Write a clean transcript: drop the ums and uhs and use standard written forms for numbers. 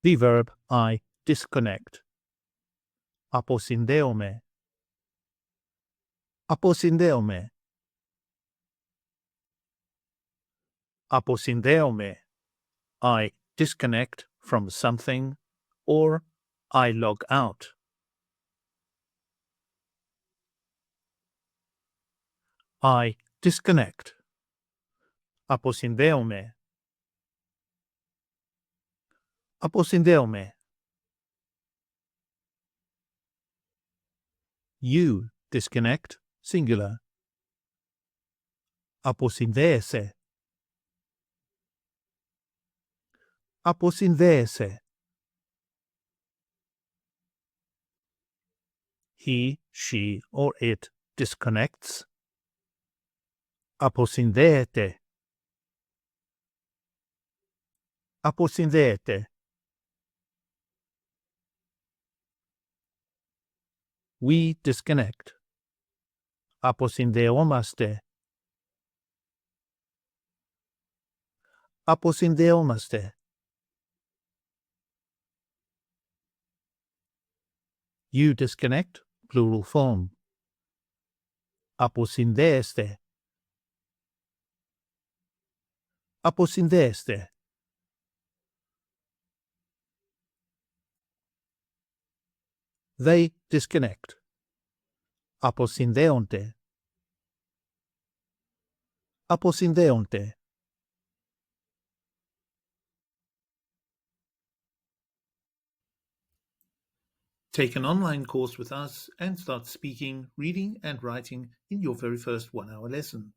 The verb I disconnect. Αποσυνδέομαι. Αποσυνδέομαι. Αποσυνδέομαι. I disconnect from something or I log out. I disconnect. Αποσυνδέομαι. Αποσυνδέομαι. You disconnect, singular. Αποσυνδέεσαι. Αποσυνδέεσαι. He, she, or it disconnects. Αποσυνδέεται. Αποσυνδέεται. We disconnect. Αποσυνδεόμαστε. Αποσυνδεόμαστε. You disconnect, plural form. Αποσυνδέεστε. Αποσυνδέεστε. They disconnect. Αποσυνδέονται. Αποσυνδέονται. Take an online course with us and start speaking, reading and writing in your very first 1-hour lesson.